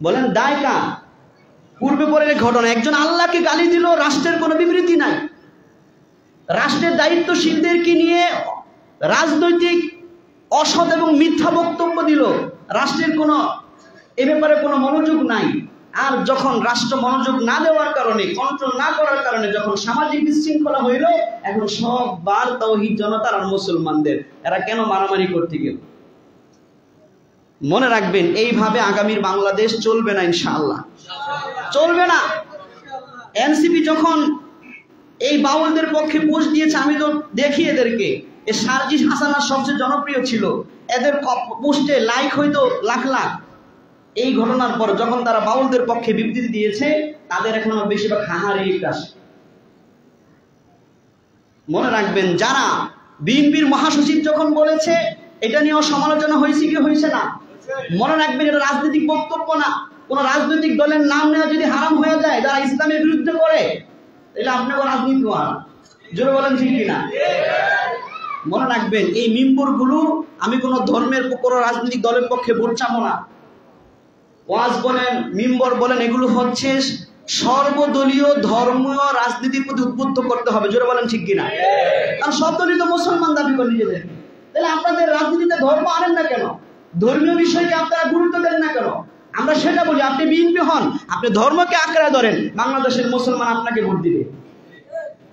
বলেন দায় কার? পূর্বে পরের ঘটনা, একজন আল্লাহকে গালি দিল, রাষ্ট্রের কোনো বিবৃতি নাই। রাষ্ট্রের দায়িত্বশীলদেরকে নিয়ে রাজনৈতিক অসৎ এবং মিথ্যা বক্তব্য দিল, রাষ্ট্রের কোনো এ ব্যাপারে কোনো মনোযোগ নাই। আর যখন রাষ্ট্র মনোযোগ না দেওয়ার কারণে, কন্ট্রোল না করার কারণে যখন সামাজিক বিশৃঙ্খলা হইল, এখন সব বার তাওহীদ জনতার আর মুসলমানদের, এরা কেন মারামারি করতে গেল? মনে রাখবেন, এইভাবে আগামীর বাংলাদেশ চলবে না, ইনশাআল্লাহ চলবে না। এনসিপি যখন এই বাউলদের পক্ষে পোস্ট দিয়েছে, আমি তো দেখি এদেরকে, এই সার্জিস হাসানা সবচেয়ে জনপ্রিয় ছিল, এদের পোস্টে লাইক হয়তো লাখ লাখ। এই ঘটনার পর যখন তারা বাউলদের পক্ষে বিবৃতি দিয়েছে, তাদের এখনো বেশিরভাগ হাহারি আসে। মনে রাখবেন, যারা বিএনপির মহাসচিব যখন বলেছে, এটা নিয়েও সমালোচনা হয়েছে কি হয়েছে না? মনে রাখবেন, এটা রাজনৈতিক বক্তব্য না। কোন রাজনৈতিক দলের নাম নেওয়া যদি হারাম হয়ে যায়, যারা ইসলামের বিরুদ্ধে করে, তাহলে আপনাকে রাজনীতি হওয়ার জোরে বলেন ঠিক কিনা? মনে রাখবেন, এই মিম্বর গুলো আমি কোন ধর্মের কোন রাজনৈতিক দলের পক্ষে ভোট চাবো না। ওয়াজ বলেন, মিম্বর বলেন, এগুলো হচ্ছে সর্বদলীয় ধর্মীয় রাজনীতির প্রতি উদ্বুদ্ধ করতে হবে। জোরে বলেন ঠিক কিনা? কারণ সব দলই তো মুসলমান দাবি করে নিজেদের। তাহলে আপনাদের রাজনীতিতে ধর্ম আনেন না কেন? ধর্মীয় বিষয়কে আপনারা গুরুত্ব দেন না কেন? আমরা সেটা বলি, আপনি বিএনপি হন, আপনি ধর্মকে আঁকড়ে ধরেন, বাংলাদেশের মুসলমান আপনাকে ভোট দিবে।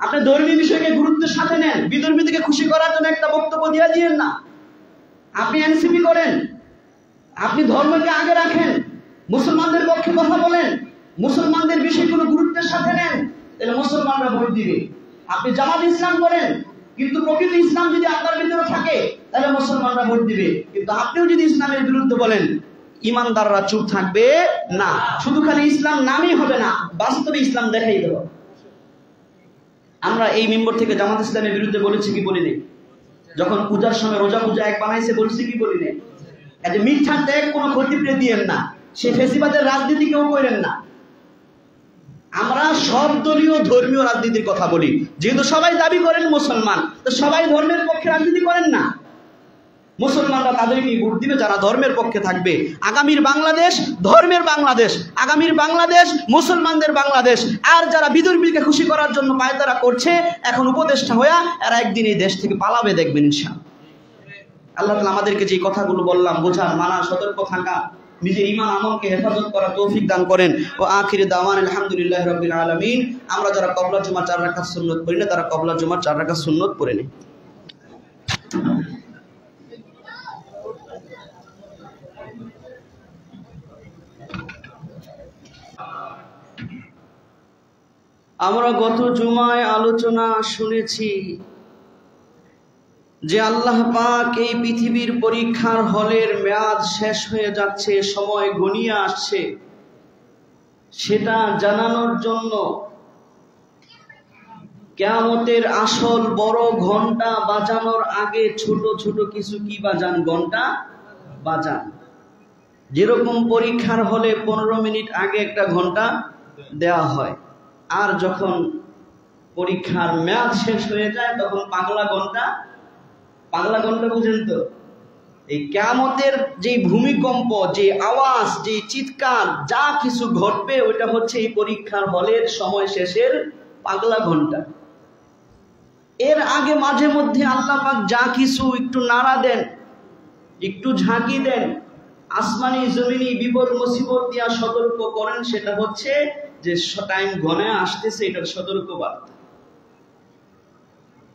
আপনি ধর্মীয় বিষয়কে গুরুত্বের সাথে নেন, বিধর্মীদেরকে খুশি করার জন্য একটা বক্তব্য দিয়ে দিয়েন না। আপনি এনসিপি করেন, আপনি ধর্মকে আগে রাখেন, মুসলমানদের পক্ষে কথা বলেন, মুসলমানদের বিষয়গুলো গুরুত্বের সাথে নেন, তাহলে মুসলমানরা ভোট দিবে। আপনি জামাত ইসলাম করেন, কিন্তু প্রকৃত ইসলাম যদি আপনার ভিতরে থাকে, তাহলে মুসলমানরা ভোট দিবে। কিন্তু আপনিও যদি ইসলামের বিরুদ্ধে বলেন, ইমানদাররা চুপ থাকবে না। শুধু খালি ইসলাম নামই হবে না, বাস্তবে ইসলাম দেখাই দেব। আমরা এই মেম্বর থেকে জামাত ইসলামের বিরুদ্ধে বলেছি কি বলিনি? যখন পূজার সময় রোজা পূজা এক বানাইছে, বলছি কি বলিনি? যে মিথ্যা ত্যাগ কোনো ক্ষতিপ্রে দিয়েন না, সে ফেসিবাদের রাজনীতি কেউ করেন না। আমরা সব দলীয় ধর্মীয় রাজনীতির কথা বলি, যেহেতু সবাই দাবি করেন মুসলমান, তো সবাই ধর্মের পক্ষে রাজনীতি করেন না। মুসলমানরা তাদেরকে ভোট দিবে যারা ধর্মের পক্ষে থাকবে। আগামীর বাংলাদেশ ধর্মের বাংলাদেশ, আগামীর বাংলাদেশ মুসলমানদের বাংলাদেশ। আর যারা বিধর্মীকে খুশি করার জন্য পায়তারা করছে, এখন উপদেষ্টা হইয়া এরা একদিন এই দেশ থেকে পালাবে, দেখবেন ইনশাআল্লাহ। আল্লাহ তাআলা আমাদেরকে যে কথাগুলো বললাম, বোঝার, মানা, সতর্ক থাকা, নিজের ঈমান আমলকে হেফাজত করা তৌফিক দান করেন। ও আখির দাওয়ান আলহামদুলিল্লাহি রাব্বিল আলামিন। আমরা যারা ক্বাবলা জুমা 4 রাকাত সুন্নাত পড়ি না, তারা ক্বাবলা জুমা 4 রাকাত সুন্নাত পড়ে নেই। আমরা গত জুমায় আলোচনা শুনেছি যে আল্লাহ পাক এই পৃথিবীর পরীক্ষার হলের মেয়াদ শেষ হয়ে যাচ্ছে, সময় ঘনিয়ে আসছে, সেটা জানানোর জন্য কিয়ামতের আসল বড় ঘন্টা বাজানোর আগে ছোট ছোট কিছু কি বাজান, ঘন্টা বাজান। যেরকম পরীক্ষার হলে 15 মিনিট আগে একটা ঘন্টা দেওয়া হয়, আর যখন পরীক্ষার মেয়াদ শেষ হয়ে যায় তখন পাগলা ঘন্টা বুঝেন তো? এই কিয়ামতের যে ভূমিকম্প, যে আওয়াজ, যে চিৎকার, যা কিছু ঘটবে, ওইটা হচ্ছে এই পরীক্ষার হলের সময় শেষের পাগলা ঘন্টা। এর আগে মাঝে মধ্যে আল্লাহ পাক যা কিছু একটু নাড়া দেন, একটু ঝাঁকি দেন, আসমানি জমিনি বিপদ মুসিবত দিয়া সতর্ক করেন, সেটা হচ্ছে যে টাইম ঘনে আসতেছে, এটার সতর্ক বার্তা।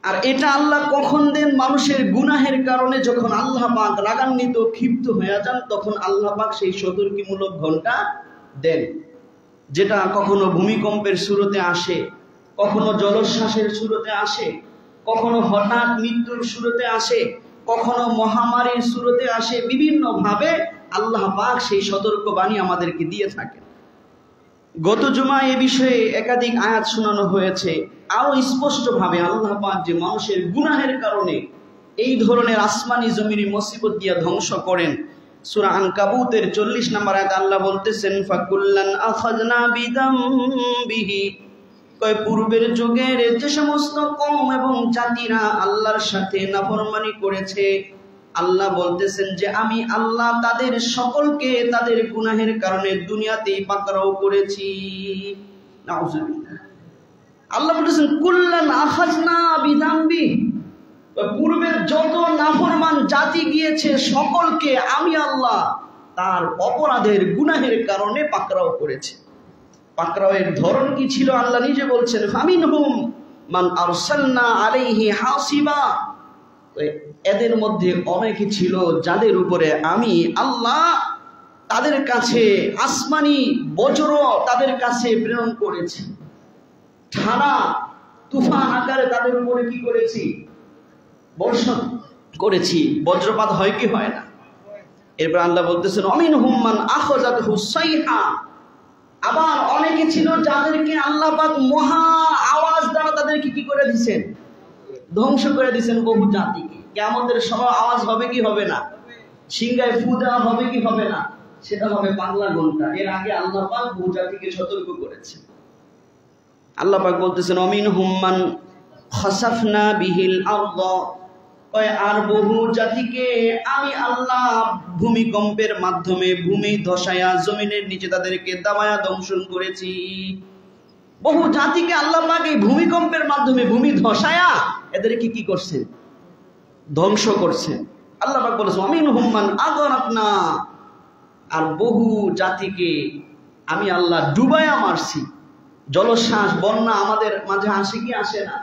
আর এটা আল্লাহ কখন দেন? মানুষের গুনাহের কারণে যখন আল্লাহ পাক রাগান্বিত, ক্ষিপ্ত হয়ে যান, তখন আল্লাহ পাক সেই সতর্কীমূলক ঘন্টা দেন, যেটা কখনো ভূমিকম্পের শুরুতে আসে, কখনো জলোচ্ছ্বাসের শুরুতে আসে, কখনো হঠাৎ মৃত্যুর শুরুতে আসে, কখনো মহামারীর শুরুতে আসে। বিভিন্ন ভাবে আল্লাহ পাক সেই সতর্কবাণী আমাদেরকে দিয়ে থাকেন। গত জুমায় এ বিষয়ে একাধিক আয়াত শোনানো হয়েছে। আরো স্পষ্ট ভাবে আল্লাহ পাক যে মানুষের গুনাহের কারণে এই ধরনের আসমানি জমিনি মুসিবত দিয়া ধ্বংস করেন, সূরা আনকাবুতের 40 নম্বর আয়াতে আল্লাহ বলতেছেন, ফাকুল্লান আখাযনা বিদামবিহি, কয় পূর্বের যুগের যে সমস্ত কওম এবং জাতিরা আল্লাহর সাথে নাফরমানি করেছে, আল্লাহ বলতেছেন যে আমি আল্লাহ তাদের সকলকে তাদের গুনাহের কারণে দুনিয়াতেই পাকড়াও করেছি। নাউজুবিল্লাহ। আল্লাহ বলতেছেন কুল্লান আখাযনা বিযামবি, পূর্বের যত নাফরমান জাতি গিয়েছে সকলকে আমি আল্লাহ তার অপরাধের গুনাহের কারণে পাকড়াও করেছি। পাকড়াওয়ের ধরন কি ছিল আল্লাহ নিজে বলছেন ফামিনহুম মান আরসালনা আলাইহি হাসিবা, এদের মধ্যে অনেকে ছিল যাদের উপরে আমি আল্লাহ তাদের কাছে আসমানি বজ্র তাদের কাছে প্রেরণ করেছি, ঠাড়া তুফান আকারে তাদের উপরে কি করেছি, বর্ষণ করেছি। বজ্রপাত হয় কি হয় না? এরপর আল্লাহ বলতেছেন আমিনহুম মান আখাযাতহু সাইহা, আবার অনেকে ছিল যাদেরকে আল্লাহ পাক মহা আওয়াজ দ্বারা তাদেরকে কি করে দিয়েছেন, ধ্বংস করে দিয়েছেন বহু জাতিকে। কিয়ামতের সময় আওয়াজ হবে কি হবে না? সিংহায় ফু দেওয়া হবে কি হবে না? সেটা হবে বাংলা ঘন্টা। এর আগে আল্লাহ পাক বহু জাতিকে সতর্ক করেছেন। আল্লাহ পাক বলতেছেন আমিনহুম মান খাসাফনা বিহিল আরদ, আর বহু জাতিকে আমি আল্লাহ ভূমিকম্পের মাধ্যমে ভূমি ধসায়া জমিনের নিচে তাদেরকে দাবায়া দংশন করেছি। বহু জাতিকে আল্লাহ পাক এই ভূমিকম্পের মাধ্যমে ভূমি ধসায়া এদেরকে কি করছেন, ধ্বংস করছেন। আল্লাহ পাক বলেছেন আমিনহুম মান আগরাকনা, আর বহু জাতিকে আমি আল্লাহ ডুবায়া মারছি। জলশ্বাস বন্যা আমাদের মাঝে আসে কি আসে না?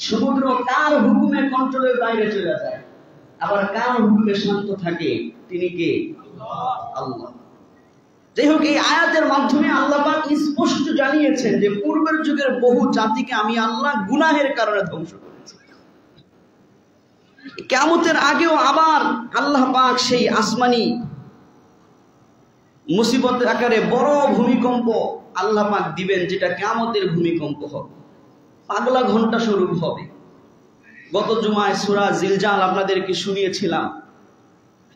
সমুদ্র কার হুকুমে কন্ট্রোলের বাইরে চলে যায়, আবার কার হুকুমে শান্ত থাকে? তিনি কে? আল্লাহ। যাই হোক, এই আয়াতের মাধ্যমে আল্লাহ পাক স্পষ্ট জানিয়েছেন যে পূর্বের যুগের বহু জাতিকে আমি আল্লাহ গুনাহের কারণে ধ্বংস করেছি। কিয়ামতের আগেও আবার আল্লাহ পাক সেই আসমানি মুসিবতের আকারে বড় ভূমিকম্প আল্লাহ পাক দিবেন, যেটা কিয়ামতের ভূমিকম্প হবে, পাগলা ঘন্টা স্বরূপ হবে। গত জুমায় সূরা জিলজাল আপনাদেরকে শুনিয়েছিলাম।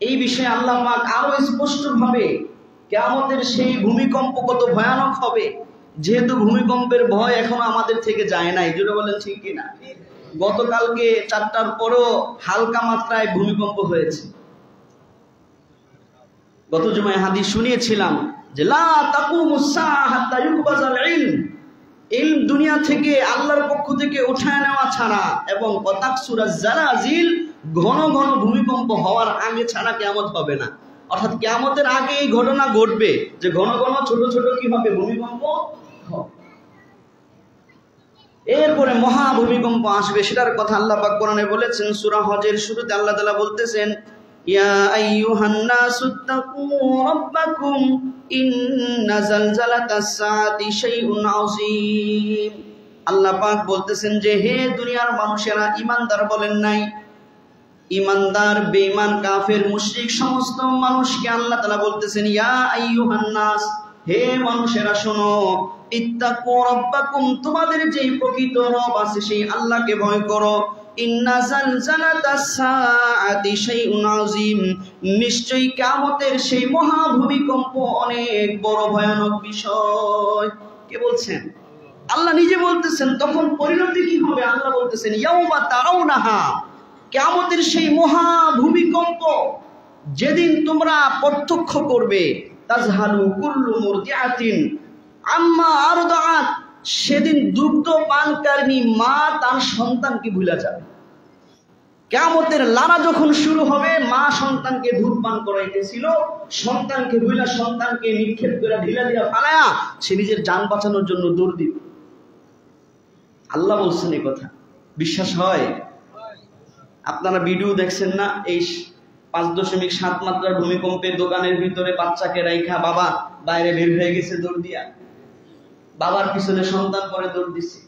এই বিষয়ে আল্লাহ পাক আরো স্পষ্টভাবে কিয়ামতের সেই ভূমিকম্প কত ভয়ানক হবে, যেহেতু ভূমিকম্পের ভয় এখনো আমাদের থেকে যায় নাই। জোরে বলেন ঠিক কিনা? গতকালকে 4টার পরও হালকা মাত্রায় ভূমিকম্প হয়েছে। গত জুমায় হাদিস শুনিয়েছিলাম যে লা তাকুমুস সাআ হাত্তা ইউকবাজাল ইলম, ইলম দুনিয়া থেকে আল্লাহর পক্ষ থেকে উঠায় নেওয়া ছাড়া এবং তাকসুরাজ জালাজিল, ঘন ঘন ভূমিকম্প হওয়ার আগে ছাড়া কিয়ামত হবে না। অর্থাৎ কিয়ামতের আগে এই ঘটনা ঘটবে যে ঘন ঘন ছোট ছোট কি হবে, ভূমিকম্প হবে। এরপরে মহা ভূমিকম্প আসবে, সেটার কথা আল্লাহ পাক কোরআনে বলেছেন। সূরা হজের শুরুতে আল্লাহ তাআলা বলতেছেন ইয়া আইয়ুহান নাসুত্তাকু রাব্বাকুম ইন্না যালজালাতাস সাআতি শাইউন আযীম। আল্লাহ পাক বলতেছেন যে হে দুনিয়ার মানুষেরা, ঈমানদার বলেন নাই, ঈমানদার, বেঈমান, কাফের, মুশরিক সমস্ত মানুষকে আল্লাহ তাআলা বলতেছেন ইয়া আইয়ুহান নাস, হে মানুষেরা শোনো, ইত্তাকু রাব্বাকুম, তোমাদের যেই প্রকৃত রব আছে সেই আল্লাহকে ভয় করো। ইন্না যালজালাতাস সাআতি শাইউন আযীম, নিশ্চয়ই কিয়ামতের সেই মহা ভূমিকম্প অনেক বড় ভয়ানক বিষয়। কে বলছেন? আল্লাহ নিজে বলতেছেন। তখন পরিণতি কি হবে? আল্লাহ বলতেছেন ইয়াউমা তারাউনাহা, কিয়ামতের সেই মহা ভূমিকম্প যেদিন তোমরা প্রত্যক্ষ করবে, তাজহালু কুল্লু মুরদিআতিন আম্মা আরদাআত, সেদিন দুগ্ধ পানকারিনী মা তার সন্তানকে ভুলে যাবে। কিয়ামতের লারা যখন শুরু হবে, মা সন্তানকে দুধ পান করাইতেছিল, সন্তানকে ভুলে সন্তানকে নিক্ষেপ করে ঢিলা দিয়া ফালায়া সে নিজের জান বাঁচানোর জন্য দৌড় দিবে। আল্লাহ বলছেন এই কথা, বিশ্বাস হয়? আপনারা ভিডিও দেখছেন না? এই 5.7 মাত্রার ভূমিকম্পে দোকানের ভিতরে বাচ্চাকে রাইখা বাবা বাইরে বের হয়ে গেছে দৌড় দিয়া, বাবার পিছনে সন্তান পরে দৌড় দিচ্ছে।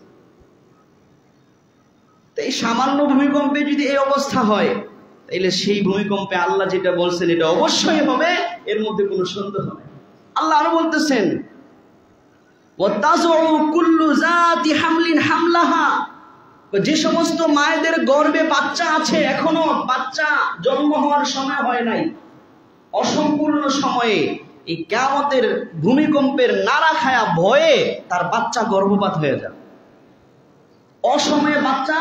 তো এই সামান্য ভূমিকম্পে যদি এই অবস্থা হয়, তাইলে সেই ভূমিকম্পে আল্লাহ যেটা বলছেন এটা অবশ্যই হবে, এর মধ্যে কোনো সন্দেহ নেই। আল্লাহ আরো বলতেছেন ওয়াতাযউ কুল্লু যাতি হামলিন হামলাহা, যে সমস্ত মায়েদের গর্ভে বাচ্চা আছে, এখনো বাচ্চা জন্ম হওয়ার সময় হয় নাই, অসম্পূর্ণ সময়ে এই কিয়ামতের ভূমিকম্পের নাড়া খায়া ভয়ে তার বাচ্চা গর্ভপাত হয়ে যাবে। অসময়ে বাচ্চা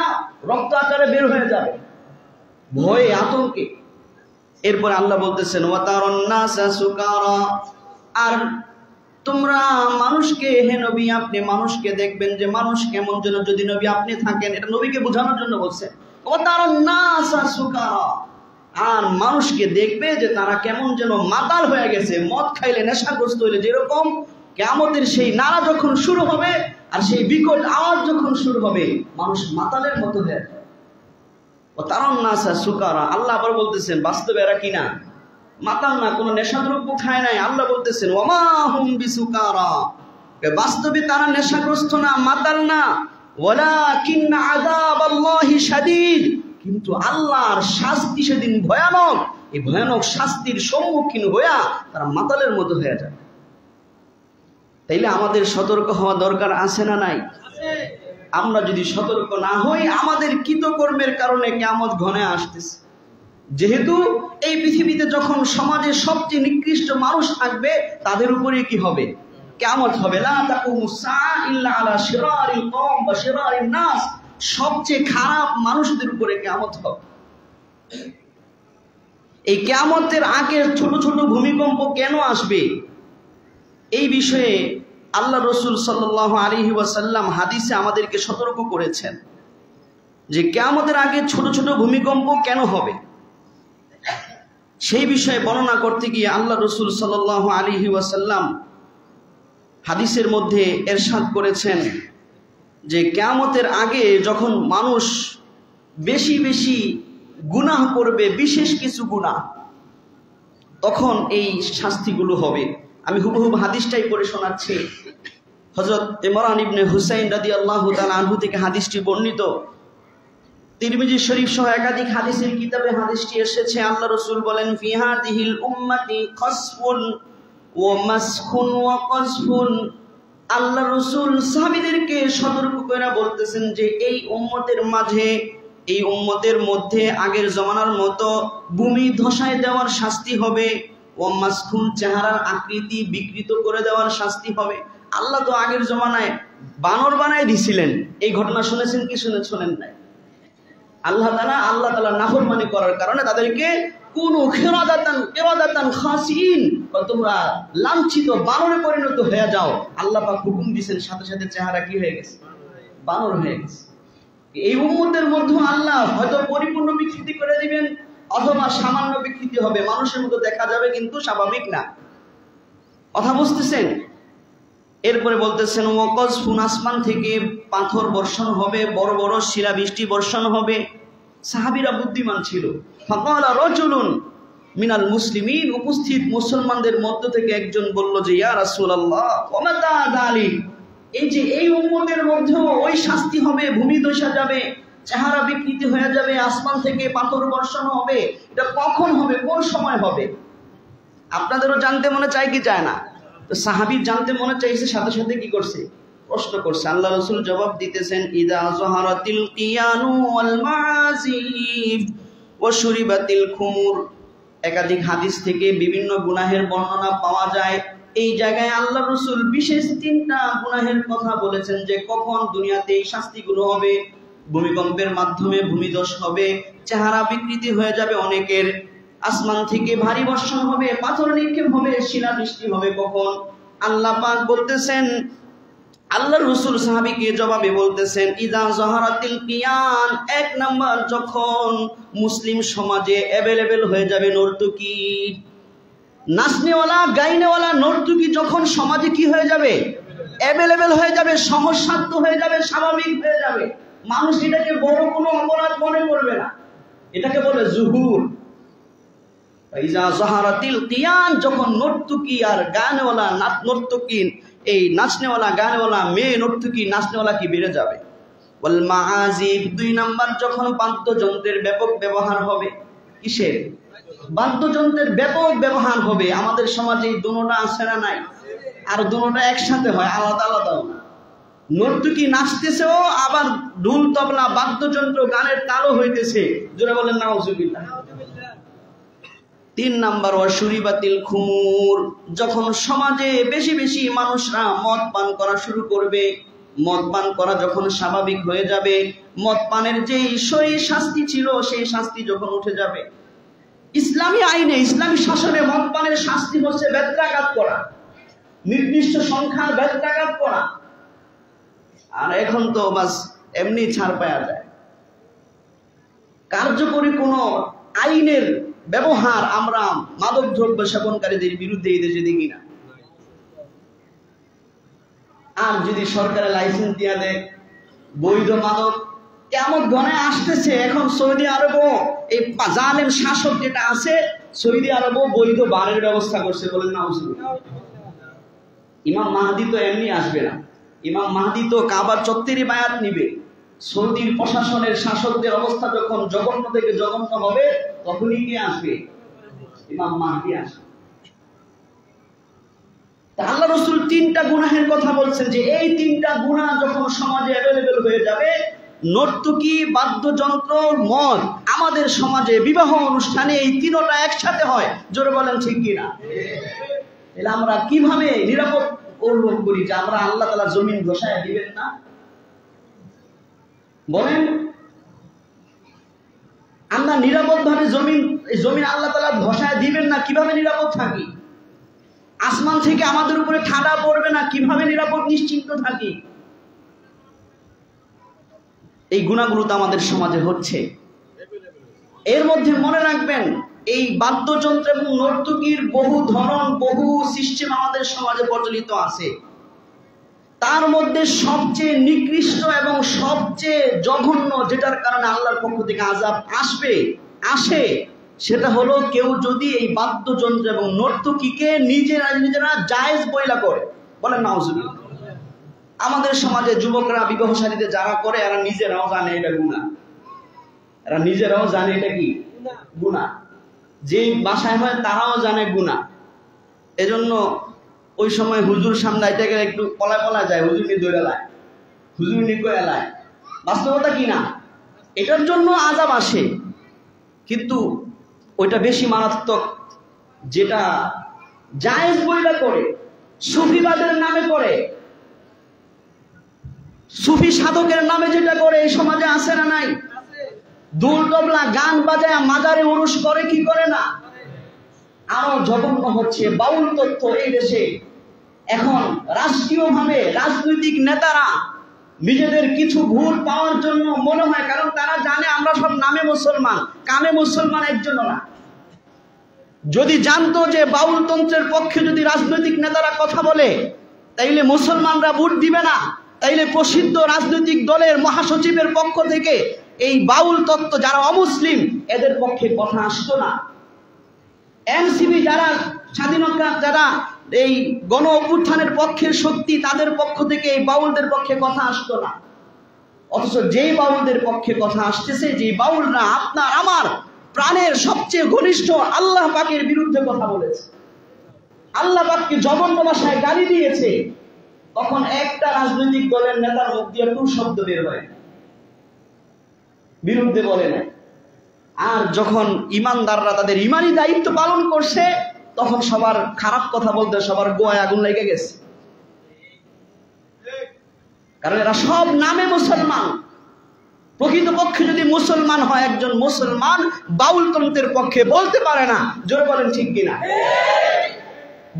রক্ত আকারে বের হয়ে যাবে ভয়ে, আতঙ্কে। এরপর আল্লাহ বলতেছেন ওয়াতারান নাসা সুকারা, আর তোমরা মানুষকে, হে নবী আপনি মানুষকে দেখবেন যে মানুষ কেমন যেন, যদি নবী আপনি থাকেন, এটা নবীকে বোঝানোর জন্য বলছে ওয়াতারান নাসা সুকারা, আর মানুষকে দেখবে যে তারা কেমন যেন মাতাল হয়ে গেছে, মদ খাইলে নেশাগ্রস্ত হইলে যেরকম কিয়ামতের সেই নারা যখন শুরু হবে আর সেই বিকট আওয়াজ যখন শুরু হবে মানুষ মাতালের মতো হয়ে যায়। ওয়াতারান নাসা সুকারা, আল্লাহ আবার বলতেছেন বাস্তবে এরা কিনা মাতাল না, কোনো নেশাদ্রব্য খায় নাই। আল্লাহ বলতেছেন ওয়ামা হুম বিসুকারা, বাস্তবে তারা নেশাগ্রস্ত না, মাতাল না, ওয়ালাকিন আযাবাল্লাহি শাদীদ, কিন্তু আল্লাহর শাস্তি সেদিন ভয়ানক। এই ভয়ানক শাস্তির সম্মুখীন হইয়া তারা মাতালের মতো হয়ে যায়। তাইলে আমাদের সতর্ক হওয়া দরকার আছে না নাই? আমরা যদি সতর্ক না হই আমাদের কৃতকর্মের কারণে কিয়ামত ঘনে আসতেছে। যেহেতু এই পৃথিবীতে যখন সমাজে সবচেয়ে নিকৃষ্ট মানুষ থাকবে তাদের উপরে কি হবে? কিয়ামত হবে। লা তাকুমুস সাআ ইল্লা আলা শিরারিল কওম ওয়া শিরারিন নাস, সবচেয়ে খারাপ মানুষদের উপরে কিয়ামত হবে। এই কিয়ামতের আগে ছোট ছোট ভূমিকম্প কেন আসবে এই বিষয়ে আল্লাহ রসুল সাল্লাল্লাহু আলাইহি ওয়াসাল্লাম হাদিসে আমাদেরকে সতর্ক করেছেন যে কিয়ামতের আগে ছোট ছোট ভূমিকম্প কেন হবে। সেই বিষয়ে বর্ণনা করতে গিয়ে আল্লাহ রসুল সাল্লাল্লাহু আলাইহি ওয়াসাল্লাম হাদিসের মধ্যে এরশাদ করেছেন যে কিয়ামতের আগে যখন মানুষ বেশি বেশি গুনাহ করবে, বিশেষ কিছু গুনাহ, তখন এই শাস্তিগুলো হবে। আমি হুবহুব হাদিসটাই পড়ে শোনাচ্ছি। হযরত ইমরান ইবনে হুসাইন রাদিয়াল্লাহু তাআলা আনহু থেকে হাদিসটি বর্ণিত। তিরমিজি শরীফ সহ একাধিক হাদিসের কিতাবে হাদিসটি এসেছে। আল্লাহ রাসূল বলেন ফি হাদিহিল উম্মতি কসফুন ওয়া মাসখুন ওয়া কসফুন। আল্লাহ রাসূল সাহাবীদেরকে সতর্ক করে বলতেছেন যে এই উম্মতের মাঝে, এই উম্মতের মধ্যে আগের জমানার মতো ভূমি ধসায় দেওয়ার শাস্তি হবে, ও মাসখুন চেহারার আকৃতি বিকৃত করে দেওয়ার শাস্তি হবে। আল্লাহ তো আগের জমানায় বানর বানায় দিছিলেন, এই ঘটনা শুনেছেন কি শোনেন নাই? আল্লাহ তাআলা নাফরমানি করার কারণে তাদেরকে কুনু কিরাদাতান খাসিন, তোমরা লাঞ্ছিত বানরে পরিণত হয়ে যাও। আল্লাহ পাক হুকুম দিয়েছেন, সাথে সাথে চেহারা কি হয়ে গেছে? বানর হয়ে গেছে। এই উম্মতের মধ্যে আল্লাহ হয়তো পরিপূর্ণ বিকৃতি করে দিবেন অথবা সামান্য বিকৃতি হবে, মানুষের মতো দেখা যাবে কিন্তু স্বাভাবিক না। কথা বুঝতেছেন? এরপরে বলতেছেন ওয়াকসফুন, আসমান থেকে পাথর বর্ষণ হবে, বড় বড় শিলাবৃষ্টি বর্ষণ হবে। সাহাবীরা বুদ্ধিমান ছিল। ফাকালা রাজুলুন মিনাল মুসলিমিন, উপস্থিত মুসলমানদের মধ্য থেকে একজন বলল যে ইয়া রাসূলুল্লাহ ওয়া মাতা যালিক, এই যে এই উম্মতের মধ্যেও ওই শাস্তি হবে, ভূমি ধসে যাবে, চেহারা বিকৃতি হয়ে যাবে, আসমান থেকে পাথর বর্ষণ হবে, এটা কখন হবে, কোন সময় হবে? আপনাদেরও জানতে মনে চায় কি চায় না? তো সাহাবীর জানতে মনে চাইছে, সাথে সাথে কি করছে? প্রশ্ন করছে। আল্লাহ রাসূল জবাব দিতেছেন ইদা যাহারাতিল কিয়ানু ওয়াল মাযিব ওয়া শুরিবাতিল খুমুর। একাধিক হাদিস থেকে বিভিন্ন গুনাহের বর্ণনা পাওয়া যায়। এই জায়গায় আল্লাহ রাসূল বিশেষ 3টা গুনাহের কথা বলেছেন যে কখন দুনিয়াতে এই শাস্তিগুলো হবে। ভূমিকম্পের মাধ্যমে ভূমিধস হবে, চেহারা বিকৃতি হয়ে যাবে অনেকের, আসমান থেকে ভারী বর্ষণ হবে, পাথর নিক্ষেপ হবে, শিলাবৃষ্টি হবে। কখন? আল্লাহ পাক বলতেছেন, আল্লাহ রাসূল সাহাবীকে জবাবে বলতেছেন ইদা যাহারাতিল কিয়ান, 1 নাম্বার যখন মুসলিম সমাজে অ্যাভেলেবল হয়ে যাবে নর্তকী, নাচনেওয়ালা, গাইনেওয়ালা নর্তকী যখন সমাজে কি হয়ে যাবে? অ্যাভেলেবল হয়ে যাবে, সহজসাধ্য হয়ে যাবে, স্বাভাবিক হয়ে যাবে। মানুষ এটাকে বড় কোনো অপরাধ মনে করবে না, এটাকে বলে জুহুর। ইজা যাহারাতিল কিয়ান, যখন নর্তকী আর গানওয়ালা, নর্তকী, এই নাচনেওয়ালা গানওয়ালা মেয়ে নর্তকী নাচনেওয়ালা কি বেড়ে যাবে। ওয়াল মাআজিব, 2 নাম্বার যখন বাদ্যযন্ত্রের ব্যাপক ব্যবহার হবে। কিসের? বাদ্যযন্ত্রের ব্যাপক ব্যবহার হবে। আমাদের সমাজে এই দুটোটা আছে না নাই? আর দুটোটা একসাথে হয়, আলাদা আলাদাও না। নর্তকী নাচতেছেও, আবার ঢোল তবলা বাদ্যযন্ত্র গানের তালও হইতেছে। জোরে বলেন নাউজুবিল্লাহ। 3 নাম্বার ওয়া শুরিবাতিল খুমুর, যখন সমাজে বেশি বেশি মানুষরা মদ পান করা শুরু করবে, মদ পান করা যখন স্বাভাবিক হয়ে যাবে, মদ পানের যেই শাস্তি ছিল সেই শাস্তি যখন উঠে যাবে। ইসলামী আইনে, ইসলামী শাসনে মদপানের শাস্তি হচ্ছে বেত্রাঘাত করা, নির্দিষ্ট সংখ্যার বেত্রাঘাত করা। আর এখন তো বাস এমনি ছাড় পাওয়া যায়। কার্যকরী কোন আইনের ব্যবহার আমরা মাদকদ্রব্য সেবনকারীদের বিরুদ্ধে এই দেশে দেখি না। আর যদি সরকারের লাইসেন্স দিয়ে দেয় বৈধ মাদক, কেমন ঘনে আসতেছে। এখন সৌদি আরবও এই জালেম শাসক যেটা আছে, সৌদি আরবও বৈধ বারের ব্যবস্থা করছে, বলেন না? ইমাম মাহদি তো এমনি আসবে না। ইমাম মাহদি তো কাবার চত্বরে বায়াত নিবে। সৌদির প্রশাসনের শাসকদের অবস্থা যখন জঘন্য থেকে জঘন্য হবে, তখনই কে আসবে? ইমাম মাহদি আসবে। আল্লাহ রাসূল তিনটা গুনাহের কথা বলছেন, যে এই তিনটা গুনাহ যখন সমাজে অ্যাভেলেবেল হয়ে যাবে, নর্তকী, বাদ্যযন্ত্র, মদ, আমাদের সমাজে বিবাহ অনুষ্ঠানে এই তিনটা একসাথে হয়, জোরে বলেন ঠিক কিনা? তাহলে আমরা কিভাবে নিরাপদ অনুভব করি যে আমরা আল্লাহ তাআলা জমিন ধসায় দিবেন না? বলেন, আমরা নিরাপদ ভাবে জমিন আল্লাহ তাআলা ধসায় দিবেন না, কিভাবে নিরাপদ থাকি? আসমান থেকে আমাদের উপরে ঠাডা পড়বে না, কিভাবে নিরাপদ নিশ্চিন্ত থাকি? এই গুনাহগুলো তো আমাদের সমাজে হচ্ছে। এর মধ্যে মনে রাখবেন, এই বাদ্যযন্ত্র এবং নর্তকীর বহু ধরন, বহু সিস্টেম আমাদের সমাজে প্রচলিত আছে। তার মধ্যে সবচেয়ে নিকৃষ্ট এবং সবচেয়ে জঘন্য, যেটার কারণে আল্লাহর পক্ষ থেকে আযাব আসে, সেটা হলো কেউ যদি এই বাদ্যযন্ত্র এবং নর্তকীকে নিজেরা জায়েজ বইলা করে। বলেন নাউজুবিল্লাহ। আমাদের সমাজে যুবকরা বিবাহ শাদীতে যারা করে, এরা নিজেরাও জানে এটা গুনাহ। এরা নিজেরাও জানে এটা কি গুনাহ। যে বাসায় হয় তারাও জানে গুনাহ। এজন্য ওই সময় হুজুর সামনে আইতে গেলে একটু পলায় যায়, হুজুর নি দৌড়ে লায়, হুজুর নি কয়ে লায়। বাস্তবতা কি না? এটার জন্য আযাব আসে, কিন্তু ওইটা বেশি মারাত্মক যেটা জায়েজ বইলা করে, সুফিবাদের নামে করে, সুফি সাধকের নামে যেটা করে, এই সমাজে আছে না নাই? দুল তবলা গান বাজায় মাজারে উরুস করে কি করে না? আরো জঘন্য হচ্ছে বাউল তত্ত্ব। এই দেশে এখন রাষ্ট্রীয়ভাবে রাজনৈতিক নেতারা নিজেদের কিছু ভোট পাওয়ার জন্য মনে হয়, কারণ তারা জানে আমরা সব নামে মুসলমান, কামে মুসলমান একজনও না। যদি জানতো যে বাউল তন্ত্রের পক্ষে যদি রাজনৈতিক নেতারা কথা বলে, তাইলে মুসলমানরা ভোট দিবে না, তাইলে প্রসিদ্ধ রাজনৈতিক দলের মহাসচিবের পক্ষ থেকে এই বাউল তত্ত্ব যারা অমুসলিম, এদের পক্ষে কথা আসতো না। এনসিপি যারা স্বাধীনতা, যারা এই গণ অভ্যুত্থানের পক্ষের শক্তি, তাদের পক্ষ থেকে এই বাউলদের পক্ষে কথা আসতো না। অথচ যেই বাউলদের পক্ষে কথা আসতেছে, যে বাউলরা আপনার আমার প্রাণের সবচেয়ে ঘনিষ্ঠ আল্লাহ পাকের বিরুদ্ধে কথা বলেছে, আল্লাহ পাককে জঘন্য ভাষায় গালি দিয়েছে, তখন একটা রাজনৈতিক দলের নেতার মুখ দিয়ে টু শব্দ বের হয়, বিরুদ্ধে বলে না। আর যখন ইমানদাররা তাদের ইমানি দায়িত্ব পালন করছে, তখন সবার খারাপ কথা বলতে সবার গোয়ায় আগুন লেগে গেছে। কারণ এরা সব নামে মুসলমান। প্রকৃতপক্ষে যদি মুসলমান হয়, একজন মুসলমান বাউল তন্ত্রের পক্ষে বলতে পারে না। জোরে বলেন ঠিক কিনা?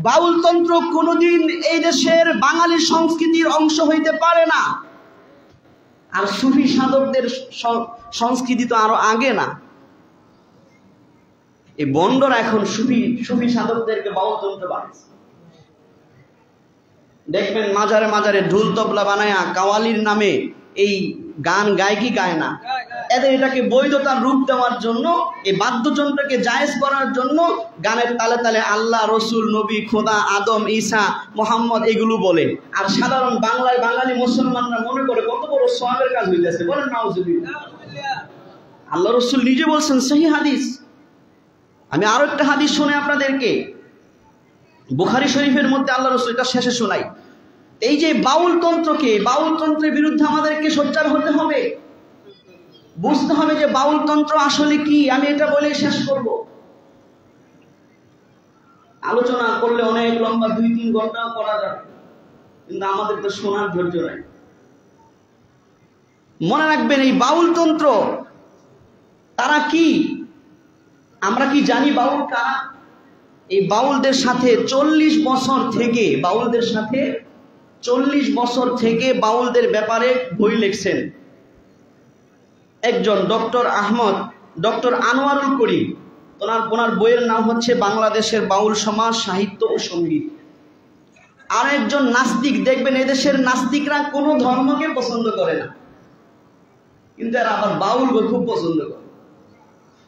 বাউল তন্ত্র কোনোদিন এই দেশের বাঙালি সংস্কৃতির অংশ হইতে পারে না। আর সুফি সাধকদের সংস্কৃতি তো আরো আগে না। এই বন্ডরা এখন সুফি সাধকদেরকে বাউল তন্ত্র বানাইছে। দেখবেন মাজারে মাজারে ঢোল তবলা বানায়া কাওয়ালির নামে এই গান গায় কি গায় না, এদের এটাকে বৈধতার রূপ দেওয়ার জন্য, এই বাদ্যযন্ত্রকে জায়েজ করার জন্য গানের তালে তালে আল্লাহ, রসুল, নবী, খোদা, আদম, ঈসা, মোহাম্মদ এগুলো বলে। আর সাধারণ বাঙালি মুসলমানরা মনে করে কত বড় সওয়াবের কাজ হইতেছে। বলেন নাউজুবিল্লাহ। আল্লাহ রসুল নিজে বলছেন, সহিহ হাদিস। আমি আরো একটা হাদিস শুনে আপনাদেরকে, বুখারী শরীফের মধ্যে আল্লাহ রসুল, এটা শেষে শোনাই। এই যে বাউল তন্ত্রের বিরুদ্ধে আমাদেরকে সোচ্চার হতে হবে, বুঝতে হবে যে বাউল তন্ত্র আসলে কি। আমি এটা বলেই শেষ করব। আলোচনা করলে অনেক লম্বা 2-3 ঘন্টাও করা যাবে, কিন্তু আমাদের তো শোনার ধৈর্য নাই। মনে রাখবেন, এই বাউল তন্ত্র তারা কি? আমরা কি জানি বাউল কারা? এই বাউলদের সাথে 40 বছর থেকে বাউলদের ব্যাপারে বই লিখছেন একজন ডক্টর আনোয়ারুল করিম। ওনার বইয়ের নাম হচ্ছে বাংলাদেশের বাউল সমাজ, সাহিত্য ও সঙ্গীত। আর একজন নাস্তিক, দেখবেন এদেশের নাস্তিকরা কোনো ধর্মকে পছন্দ করে না, কিন্তু এরা আবার বাউলকে খুব পছন্দ করে।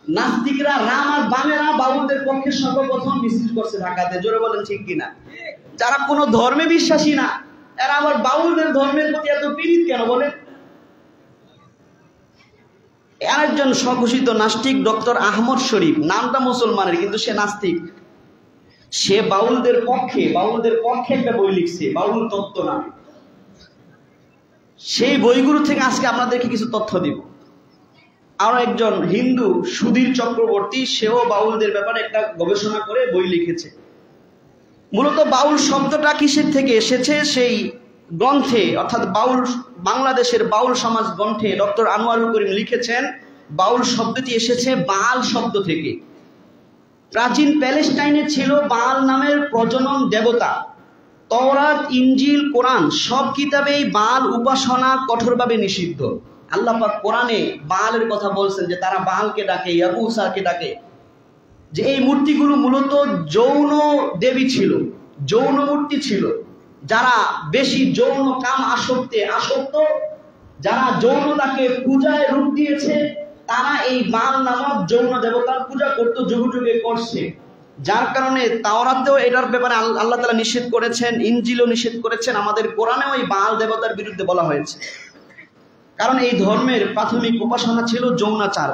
নাস্তিকরা, রাম আর বামেরা বাউলদের পক্ষে সর্বপ্রথম মিছিল করছে ঢাকাতে, জোরে বলেন ঠিক কিনা? যারা কোনো ধর্মে বিশ্বাসী না, এরা আবার বাউলদের ধর্মের প্রতি এত পীড়িত কেন বলে? আরেকজন স্বঘোষিত নাস্তিক ডক্টর আহমদ শরীফ, নামটা মুসলমানের কিন্তু সে নাস্তিক। সে বাউলদের পক্ষে একটা বই লিখছে, বাউল তত্ত্ব নামে। সেই বইগুলো থেকে আজকে আপনাদেরকে কিছু তথ্য দিব। আরো একজন হিন্দু সুধীর চক্রবর্তী, সেও বাউলদের ব্যাপারে একটা গবেষণা করে বই লিখেছে। মূলত বাউল শব্দটা কিসের থেকে এসেছে সেই গ্রন্থে, অর্থাৎ বাংলাদেশের বাউল সমাজ গ্রন্থে ডক্টর আনোয়ারুল করিম লিখেছেন, বাউল শব্দটি এসেছে বাল শব্দ থেকে। প্রাচীন প্যালেস্টাইনে ছিল বাল নামের প্রজনন দেবতা। তওরাত, ইনজিল, কোরআন সব কিতাবেই বাল উপাসনা কঠোরভাবে নিষিদ্ধ। আল্লাহ পাক কোরআনে বালের কথা বলছেন যে তারা বালকে ডাকে, ইয়াগুসাকে ডাকে, যে এই মূর্তিগুলো মূলত যৌন দেবী ছিল, যৌন মূর্তি ছিল। যারা বেশি যৌন কাম আসক্ত, যারা যৌনতাকে পূজায় রূপ দিয়েছে, তারা এই বাল নামক যৌন দেবতার পূজা করতে যুগে যুগে করছে। যার কারণে তাওরাতেও এটার ব্যাপারে আল্লাহ তাআলা নিষেধ করেছেন, ইনজিলও নিষেধ করেছেন, আমাদের কোরআনেও এই বাল দেবতার বিরুদ্ধে বলা হয়েছে। কারণ এই ধর্মের প্রাথমিক উপাসনা ছিল যৌনাচার।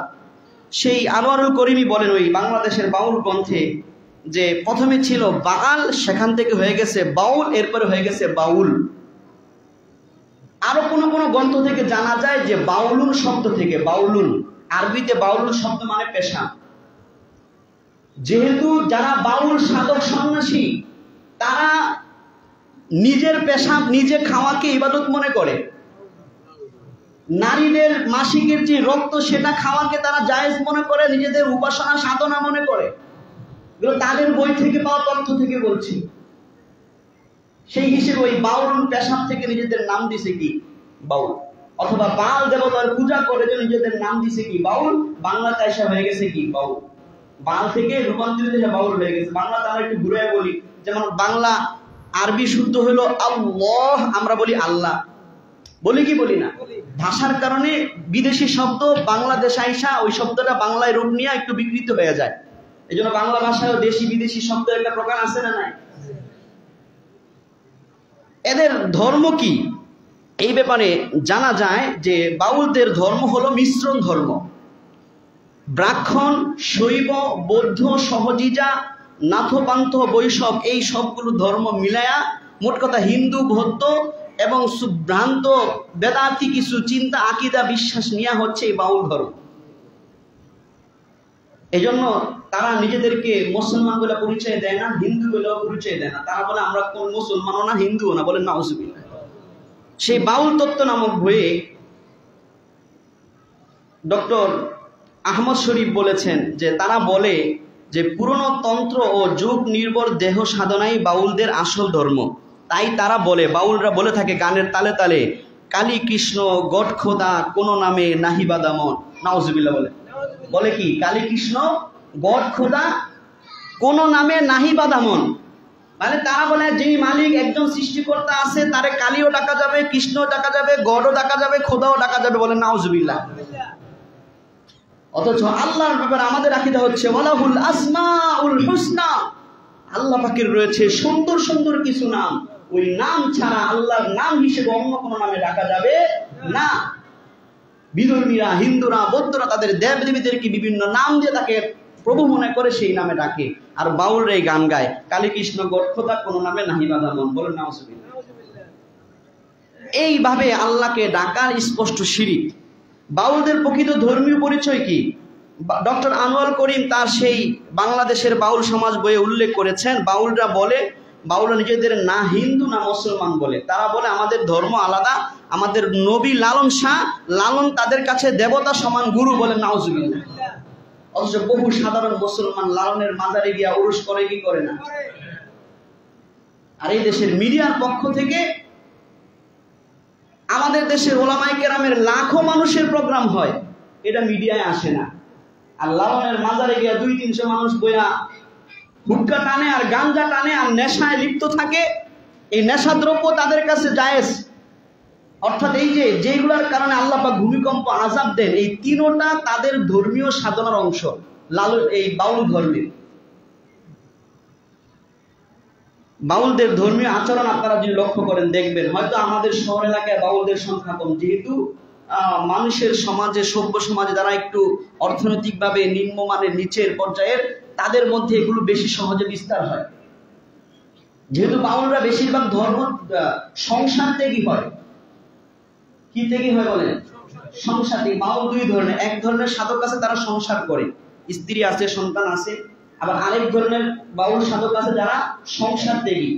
সেই আনোয়ারুল করিমই বলেন ওই বাংলাদেশের বাউল গ্রন্থে যে প্রথমে ছিল বাল, সেখান থেকে হয়ে গেছে বাউল, এরপরে হয়ে গেছে বাউল। আরো কোন কোন গ্রন্থ থেকে জানা যায় যে বাউলুন শব্দ থেকে, বাউলুন আরবিতে বাউলুন শব্দ মানে পেশা। যেহেতু যারা বাউল সাধক সন্ন্যাসী, তারা নিজের পেশাব নিজে খাওয়াকে ইবাদত মনে করে, নারীদের মাসিকের যে রক্ত সেটা খাওয়াকে তারা জায়েজ মনে করে, নিজেদের উপাসনা সাধনা মনে করে। তাদের বই থেকে পাওয়া তথ্য থেকে বলছি। সেই হিসেবে ওই বাউল পেশাব থেকে নিজেদের নাম দিছে কি বাউল, অথবা বাল দেবতার পূজা করে যে নিজেদের নাম দিছে কি বাউল, বাংলাতে এসে হয়ে গেছে কি বাউল। বাল থেকে রূপান্তরিত হয়ে বাউল হয়ে গেছে। বাংলাতে আমরা একটু ঘুরে বলি, যেমন বাংলা আরবি শুদ্ধ হলো আল্লাহ, আমরা বলি আল্লাহ, বলি কি বলি না? ভাষার কারণে বিদেশি শব্দ বাংলাদেশ আইসা ওই শব্দটা বাংলায় রূপ নিয়ে একটু বিকৃত হয়ে যায়। এই জন্য বাংলা ভাষায় দেশি বিদেশি শব্দের একটা প্রকার আছে না নাই? এদের ধর্ম কি এই ব্যাপারে জানা যায় যে বাউলদের ধর্ম হলো মিশ্রণ ধর্ম। ব্রাহ্মণ, শৈব, বৌদ্ধ, সহজিজা, নাথপান্থ, বৈষ্ণব, এই সবগুলো ধর্ম মিলায়া মোট কথা হিন্দু, বৌদ্ধ এবং ভ্রান্ত বেদাতি কিছু চিন্তা, আকিদা, বিশ্বাস নিয়ে হচ্ছে এই বাউল ধর্ম। এই জন্য তারা নিজেদেরকে মুসলমান বলে পরিচয় দেয় না, হিন্দু বলেও পরিচয় দেয় না। তারা বলে আমরা কোন মুসলমানও না, হিন্দুও না, বলেন নাউজুবিল্লাহ। সেই বাউল তত্ত্ব নামক বইয়ে ডক্টর আহমদ শরীফ বলেছেন যে তারা বলে যে পুরনো তন্ত্র ও যুগ নির্ভর দেহ সাধনাই বাউলদের আসল ধর্ম। তাই তারা বলে, বাউলরা বলে থাকে গানের তালে তালে, কালী কৃষ্ণ গড খোদা কোন নামে নাহি বাদামন। নাউজুবিল্লাহ বলে কি, কালী কৃষ্ণ গড খোদা কোন নামে নাহি বাদামন। মানে তারা বলে যিনি মালিক, একজন সৃষ্টিকর্তা আছে, তারে কালীও ডাকা যাবে, কৃষ্ণও ডাকা যাবে, গডও ডাকা যাবে, খোদাও ডাকা যাবে, বলে নাউজুবিল্লাহ। অথচ আল্লাহর ব্যাপারে আমাদের আকীদা হচ্ছে ওয়ালাহুল আসমাউল হুসনা, আল্লাহ পাকের রয়েছে সুন্দর সুন্দর কিছু নাম, ওই নাম ছাড়া আল্লাহর নাম হিসেবে অন্য কোনো নামে ডাকা যাবে না। বিধর্মীরা, হিন্দুরা, বৌদ্ধরা তাদের দেব দেবীদেরকে বিভিন্ন নাম দিয়ে তাকে প্রভু মনে করে সেই নামে ডাকে। আর বাউলরা এই গান গায়, কালী কৃষ্ণ গড খোদা কোন নামে নাহি বাদামন, বলেন নাউজুবিল্লাহ। এইভাবে আল্লাহকে ডাকার স্পষ্ট শিরিক। বাউলদের প্রকৃত ধর্মীয় পরিচয় কি? ডক্টর আনোয়ারুল করিম তার সেই বাংলাদেশের বাউল সমাজ বইয়ে উল্লেখ করেছেন, বাউলরা বলে, বাউলরা নিজেদের না হিন্দু না মুসলমান বলে। তারা বলে আমাদের ধর্ম আলাদা, আমাদের নবী লালন শাহ, লালন তাদের কাছে দেবতা সমান গুরু, বলে নাউজুবিল্লাহ। অথচ বহু সাধারণ মুসলমান লালনের মাজারে গিয়া উরুস করে কি করে না। আর এই দেশের মিডিয়ার পক্ষ থেকে আমাদের দেশের ওলামায়ে কেরামের লাখো মানুষের প্রোগ্রাম হয়, এটা মিডিয়ায় আসে না। আর লালনের মাজারে গিয়া 200-300 মানুষ বইয়া হুক্কা টানে আর গাঞ্জা টানে আর নেশায় লিপ্ত থাকে। এই নেশাদ্রব্য তাদের কাছে জায়েজ। অর্থাৎ এই যে যেগুলোর কারণে আল্লাহ পাক ভূমিকম্প আযাব দেন, এই তিনোটা তাদের ধর্মীয় সাধনার অংশ। এই বাউল ধর্মের বাউলদের ধর্মীয় আচরণ আপনারা যদি লক্ষ্য করেন দেখবেন, হয়তো আমাদের শহর এলাকায় বাউলদের সংখ্যা কম, যেহেতু মানুষের সমাজে, সভ্য সমাজে যারা একটু অর্থনৈতিকভাবে নিম্নমানের নিচের পর্যায়ের, তাদের মধ্যে এগুলো বেশি সহজে বিস্তার হয়। যেহেতু বাউলরা বেশিরভাগ ধর্ম সংসার ত্যাগী হয়। কি ত্যাগী হয় বলেন? সংসার ত্যাগী। বাউল দুই ধরনের, এক ধরনের সাধক আছে তারা সংসার করে, স্ত্রী আছে, সন্তান আছে। আবার আরেক ধরনের বাউল সাধক আছে যারা সংসার ত্যাগী।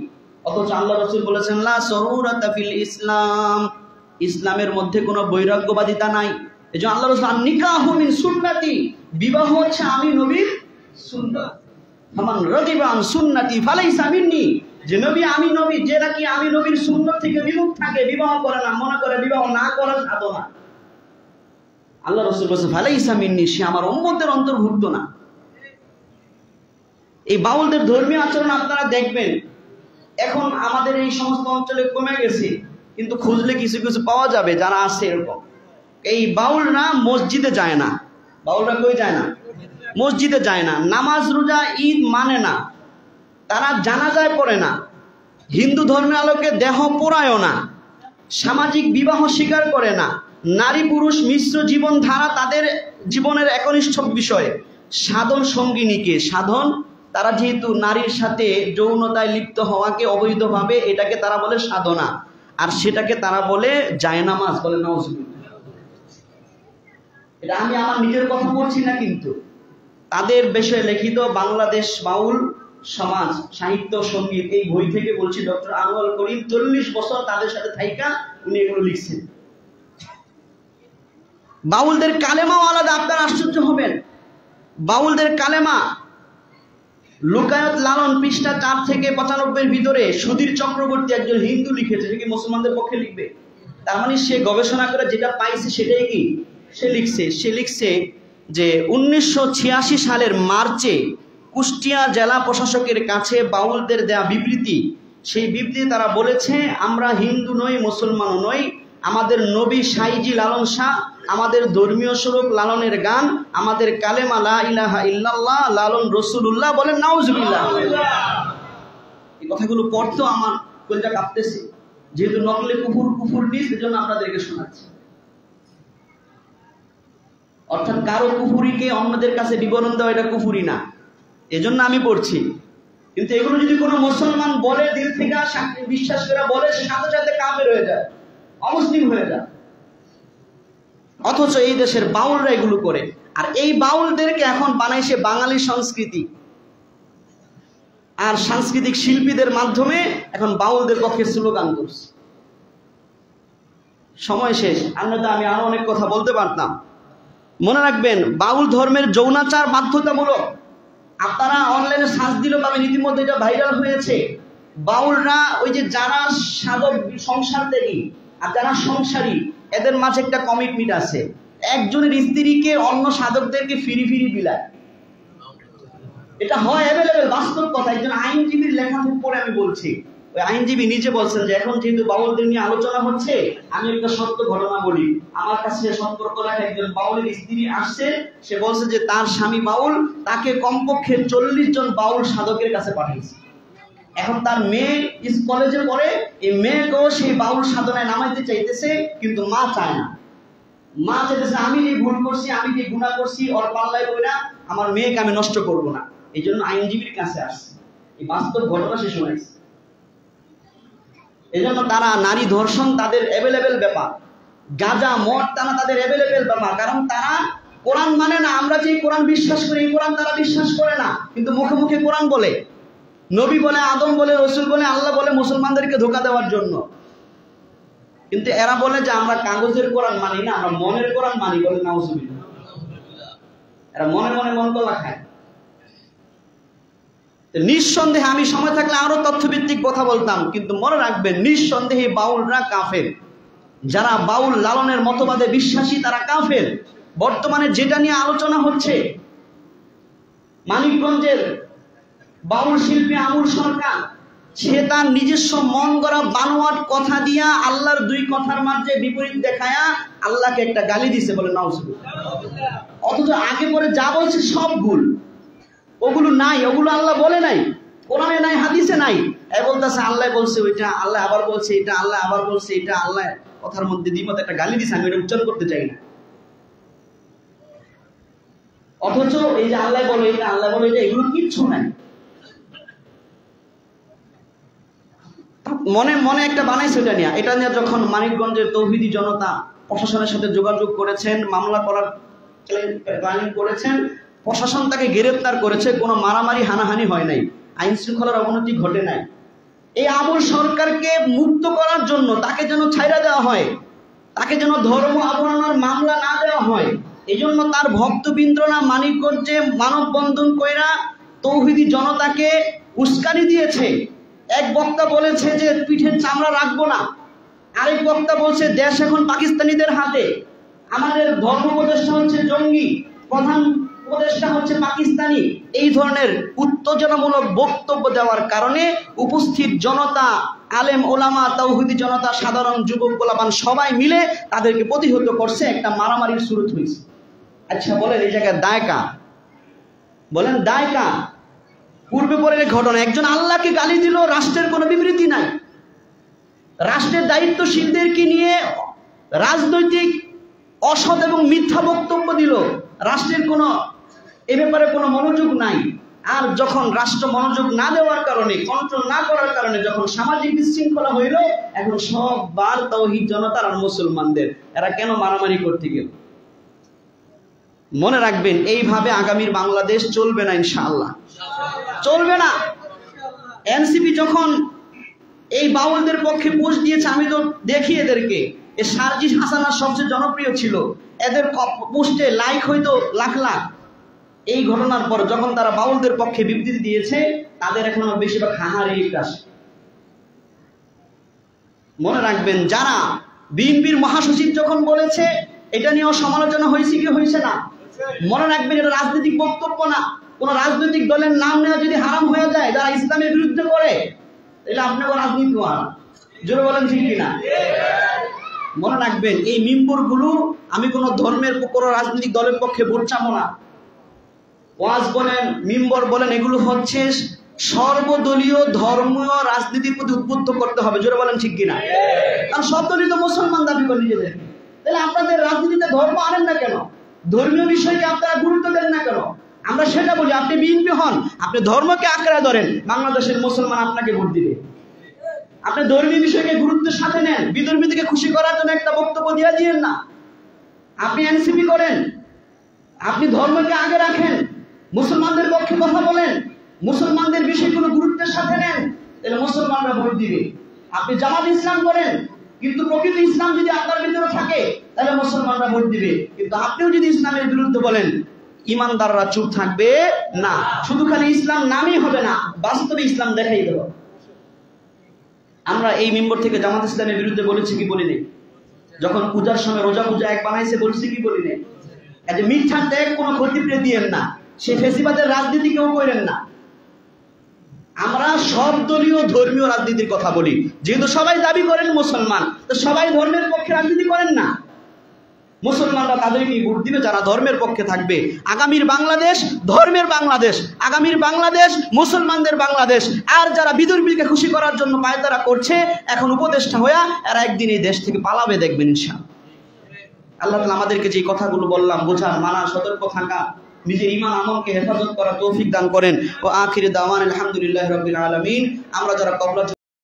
অথচ আল্লাহ রাসূল বলেছেন লা সরুরাতা ফিল ইসলাম, ইসলামের মধ্যে কোনো বৈরাগ্যবাদিতা নাই। এজন্য আল্লাহ রাসূল নিকাহু মিন সুন্নতি, বিবাহ হচ্ছে আমি নবীর সুন্নাত। ফামান রাদিবা আন সুন্নতি ফালাইসা মিন্নি, যে নবী আমি নবী, যে নাকি আমি নবীর সুন্নাত থেকে বিমুখ থাকে, বিবাহ করে না, মনে করে বিবাহ না করার সাধনা, আল্লাহ রাসূল বলেছেন ফালাইসা মিন্নি, সে আমার উম্মতের অন্তর্ভুক্ত না। এই বাউলদের ধর্মীয় আচরণ আপনারা দেখবেন এখন আমাদের এই সমস্ত অঞ্চলে কমে গেছে, কিন্তু খুঁজলে কিছু কিছু পাওয়া যাবে যারা আছে এরকম। এই বাউলরা মসজিদে যায় না। বাউলরা কই যায় না? মসজিদে যায় না। নামাজ রোজা ঈদ মানে না, তারা জানাজায় পড়ে না, হিন্দু ধর্মের আলোকে দেহ পোড়ায়ও না, সামাজিক বিবাহ স্বীকার করে না, নারী পুরুষ মিশ্র জীবন ধারা তাদের জীবনের একনিষ্ঠ বিষয়। সাধন সঙ্গিনীকে সাধন, তারা যেহেতু নারীর সাথে যৌনতায় লিপ্ত হওয়াকে অবৈধভাবে, এটাকে তারা বলে সাধনা, আর সেটাকে তারা বলে জায়নামাজ, বলে নাউজুবিল্লাহ। এটা আমি আমার নিজের কথা বলছি না, কিন্তু তাদের বিষয়ে লিখিত বাংলাদেশ বাউল সমাজ সাহিত্য সঙ্গীত এই বই থেকে বলছি, ডক্টর আনোয়ার করিম 40 বছর তাদের সাথে থাইকা উনি এগুলো লিখছেন। বাউলদের কালেমাও আলাদা। আপনারা আশ্চর্য হবেন, বাউলদের কালেমা লুকায়ত লালন পৃষ্ঠা 4 থেকে 95 ভিতরে সুধীর চক্রবর্তী একজন হিন্দু লিখেছে, সে কি মুসলমানদের পক্ষে লিখবে? তার মানে সে গবেষণা করে যেটা পাইছে সেটাই কি সে লিখছে। সে লিখছে যে 1986 সালের মার্চে কুষ্টিয়া জেলা প্রশাসকের কাছে বাউলদের দেয়া বিবৃতি, সেই বিবৃতি তারা বলেছে আমরা হিন্দু নই, মুসলমানও নই, আমাদের নবী সাইজি লালন শাহ, আমাদের ধর্মীয় স্বরূপ লালনের গান, আমাদের কালেমা লা ইলাহা ইল্লাল্লাহ, লালন রাসূলুল্লাহ, বলেন নাউজুবিল্লাহ। এই কথাগুলো পড়তেও আমার কলজা কাঁপতেছে, যেহেতু নকলে কুফুর নিস, এজন্য আপনাদেরকে শোনাচ্ছি। অর্থাৎ কারো কুফুরিকে অন্যদের কাছে বিবরণ দেওয়া এটা কুফুরি না, এজন্য আমি পড়ছি। কিন্তু এগুলো যদি কোনো মুসলমান বলে, দিল থেকে বিশ্বাস করে বলে, সে সাথে সাথে কাফের হয়ে যায়, অমুসলিম হয়ে যায়। অথচ এই দেশের বাউলরা এগুলো করে, আর এই বাউলদেরকে এখন বানাইছে বাঙালি সংস্কৃতি, আর সাংস্কৃতিক শিল্পীদের মাধ্যমে এখন বাউলদের পক্ষে স্লোগান করছে। সময় শেষ, অন্যথা আমি আরো অনেক কথা বলতে পারতাম। মনে রাখবেন, বাউল ধর্মের যৌনাচার বাধ্যতামূলক। আপনারা অনলাইনে সার্চ দিলেও পাবেন, ইতিমধ্যে এটা ভাইরাল হয়েছে। বাউলরা ওই যে যারা সাধক সংসার ত্যাগী আর যারা সংসারী, এদের মাঝে একটা কমিটমেন্ট আছে। একজনের স্ত্রীকে অন্য সাধকদেরকে ফিরি বিলায়, এটা হয় অ্যাভেলেবেল, বাস্তব কথা। একজন আইনজীবীর লেখা পড়ে আমি বলছি, ওই আইনজীবী নিজে বলছেন যে এখন যেহেতু বাউলদের নিয়ে আলোচনা হচ্ছে, আমি একটা সত্য ঘটনা বলি। আমার কাছে সম্পর্ক রাখা একজন বাউলের স্ত্রী আসছে, সে বলছে যে তার স্বামী বাউল, তাকে কমপক্ষে 40 জন বাউল সাধকের কাছে পাঠিয়েছে। এখন তার মেয়ে কলেজে পড়ে, এই মেয়েকেও সেই বাউল সাধনায় নামাইতে চাইতেছে, কিন্তু মা চায় না। মা চাইতেছে আমি যে ভুল করছি, আমি যে গুনাহ করছি, ওর পাল্লায় পড়ে না, আমার মেয়েকে আমি নষ্ট করব না। এই জন্য আইনজীবীর কাছে আসছে, এই বাস্তব ঘটনা সে শোনাইছে। এই জন্য তারা নারী ধর্ষণ তাদের অ্যাভেলেবেল ব্যাপার, গাঁজা মদ টানা তাদের অ্যাভেলেবেল ব্যাপার, কারণ তারা কোরআন মানে না। আমরা যে কোরআন বিশ্বাস করি, এই কোরআন তারা বিশ্বাস করে না, কিন্তু মুখে মুখে কোরআন বলে, নবী বলে, আদম বলে, রসুল বলে, আল্লাহ বলে, মুসলমানদেরকে ধোঁকা দেওয়ার জন্য। কিন্তু এরা বলে যে আমরা কাগজের কোরআন মানি না, আমরা মনের কোরআন মানি, বলে নাউজুবিল্লাহ। এরা মনে মনে মন গলা খায়। নিঃসন্দেহে আমি সময় থাকলে আরো তথ্যভিত্তিক কথা বলতাম, কিন্তু মনে রাখবেন নিঃসন্দেহে বাউলরা কাফের। যারা বাউল লালনের মতবাদে বিশ্বাসী তারা কাফের। বর্তমানে যেটা নিয়ে আলোচনা হচ্ছে, মানিকগঞ্জের বাউল শিল্পী আবুল সরকার, সে তার নিজস্ব মন গড়া বানোয়াট কথা দিয়া আল্লাহর দুই কথার মাঝে বিপরীত দেখায়া আল্লাহকে একটা গালি দিছে বলে নাউজুবিল্লাহ। অথচ আগে পরে যা বলছে সব ভুল, ওগুলো নাই, ওগুলো আল্লাহ বলে নাই, কোরআনে নাই, হাদিসে নাই। এ বলতেছে আল্লাহ বলছে ওইটা, আল্লাহ আবার বলছে এটা, আল্লাহ আবার বলছে এটা, আল্লাহ কথার মধ্যে দ্বিমত একটা গালি দিছে, আমি এটা উচ্চারণ করতে চাই না। অথচ এই যে আল্লাহ বলে এটা, আল্লাহ বলে এটা, এগুলো কিচ্ছু নাই। মনে মনে একটা বানাইছে এটা নিয়ে। এটা নিয়ে যখন মানিকগঞ্জের তৌহিদি জনতা প্রশাসনের সাথে যোগাযোগ করেছেন, মামলা করার প্ল্যানিং করেছেন, প্রশাসন তাকে গ্রেফতার করেছে, কোনো মারামারি হানাহানি হয় নাই, আইন শৃঙ্খলার অবনতি ঘটে নাই। এই আবুল সরকারকে মুক্ত করার জন্য তাকে যেন ছাইড়া দেওয়া হয়, তাকে যেন ধর্ম অবমাননার মামলা না দেওয়া হয়, এই জন্য তার ভক্তবৃন্দরা মানিকগঞ্জে মানববন্ধন কইরা তৌহিদি জনতাকে উস্কানি দিয়েছে। এক বক্তা বলেছে যে পিঠের চামড়া রাখবো না, আরেক বক্তা বলছে দেশ এখন পাকিস্তানিদের হাতে, আমাদের ধর্ম উপদেষ্টা হচ্ছে জঙ্গি, প্রধান উপদেষ্টা হচ্ছে পাকিস্তানি। এই ধরনের উত্তেজনামূলক বক্তব্য দেওয়ার কারণে উপস্থিত জনতা, আলেম ওলামা, তাওহীদি জনতা, সাধারণ যুবক গোলাপান সবাই মিলে তাদেরকে প্রতিহত করছে, একটা মারামারির শুরু হয়েছে। আচ্ছা বলেন এই জায়গায় দায় কার? বলেন দায় কার? পূর্বে পরের ঘটনা, একজন আল্লাহকে গালি দিল, রাষ্ট্রের কোনো বিবৃতি নাই, রাষ্ট্রের দায়িত্বশীলদেরকে নিয়ে রাজনৈতিক অসৎ এবং মিথ্যা বক্তব্য দিল, রাষ্ট্রের কোনো এ ব্যাপারে কোনো মনোযোগ নাই। আর যখন রাষ্ট্র মনোযোগ না দেওয়ার কারণে, কন্ট্রোল না করার কারণে যখন সামাজিক বিশৃঙ্খলা হইল, এখন সব বার তাওহীদ জনতার আর মুসলমানদের, এরা কেন মারামারি করতে গেল? মনে রাখবেন এইভাবে আগামীর বাংলাদেশ চলবে না, ইনশাআল্লাহ চলবে না। এনসিপি যখন এই বাউলদের পক্ষে পোস্ট দিয়েছে, আমি তো দেখি এদেরকে, এই সার্জিস হাসানা সবচেয়ে জনপ্রিয় ছিল, এদের পোস্টে লাইক হয়তো লাখ লাখ। এই ঘটনার পর যখন তারা বাউলদের পক্ষে বিবৃতি দিয়েছে, তাদের এখন বেশিরভাগ হাহারি আসে। মনে রাখবেন যারা বিএনপির মহাসচিব যখন বলেছে, এটা নিয়েও সমালোচনা হয়েছে কি হয়েছে না? মনে রাখবেন এটা রাজনৈতিক বক্তব্য না। কোন রাজনৈতিক দলের নাম নেওয়া যদি হারাম হয়ে যায়, যারা ইসলামের বিরুদ্ধে করে, তাহলে আপনাকে রাজনীতি হারাম। জোরে বলেন ঠিক কিনা? মনে রাখবেন এই মিম্বর গুলো, আমি কোন ধর্মের কোন রাজনৈতিক দলের পক্ষে ভোট চাবো না। ওয়াজ বলেন, মিম্বর বলেন, এগুলো হচ্ছে সর্বদলীয় ধর্মীয় রাজনীতির প্রতি উদ্বুদ্ধ করতে হবে। জোরে বলেন ঠিক কিনা? কারণ সব দলই তো মুসলমান দাবি করে নিজেদের, তাহলে আপনাদের রাজনীতিতে ধর্ম আনেন না কেন? ধর্মীয় বিষয়কে আপনারা গুরুত্ব দেন না কেন? আমরা সেটা বলি, আপনি বিএনপি হন, আপনি ধর্মকে আঁকড়ে ধরেন, বাংলাদেশের মুসলমান আপনাকে ভোট দিবে। আপনি ধর্মীয় বিষয়কে গুরুত্বের সাথে নেন, বিধর্মীদেরকে খুশি করার জন্য একটা বক্তব্য দিয়ে দিয়েন না। আপনি এনসিপি করেন, আপনি ধর্মকে আগে রাখেন, মুসলমানদের পক্ষে কথা বলেন, মুসলমানদের বিষয়গুলো গুরুত্বের সাথে নেন, তাহলে মুসলমানরা ভোট দিবে। আপনি জামাত ইসলাম করেন, কিন্তু প্রকৃত ইসলাম যদি আপনার ভিতরে থাকে, তাহলে মুসলমানরা ভোট দিবে। কিন্তু আপনিও যদি ইসলামের বিরুদ্ধে বলেন, ইমানদাররা চুপ থাকবে না। শুধু খালি ইসলাম নামই হবে না, বাস্তবে ইসলাম দেখাই দেব। আমরা এই মেম্বর থেকে জামাত ইসলামের বিরুদ্ধে বলেছি কি বলিনি? যখন পূজার সময় রোজা পূজা এক বানাইছে, বলছি কি বলিনি? মিথ্যা ত্যাগ কোনো ক্ষতিপ্রিয় দিয়েন না, সে ফেসিবাদের রাজনীতি কেউ করেন না। আমরা সব দলীয় ধর্মীয় রাজনীতির কথা বলি, যেহেতু সবাই দাবি করেন মুসলমান, তো সবাই ধর্মের পক্ষে রাজনীতি করেন না। মুসলমানরা তাদেরকে ভোট দিবে যারা ধর্মের পক্ষে থাকবে। আগামীর বাংলাদেশ ধর্মের বাংলাদেশ, আগামীর বাংলাদেশ মুসলমানদের বাংলাদেশ। আর যারা বিধর্মীকে খুশি করার জন্য পায়তারা করছে, এখন উপদেষ্টা হয়ে এরা একদিন এই দেশ থেকে পালাবে, দেখবেন ইনশাআল্লাহ। আল্লাহ তাআলা আমাদেরকে যে কথাগুলো বললাম, বোঝার, মানা, সতর্ক থাকা, নিজের ঈমান আমলকে হেফাজত করা তৌফিক দান করেন। ও আখির দাওয়ানা আলহামদুলিল্লাহি রাব্বিল আলামিন। আমরা যারা কবলা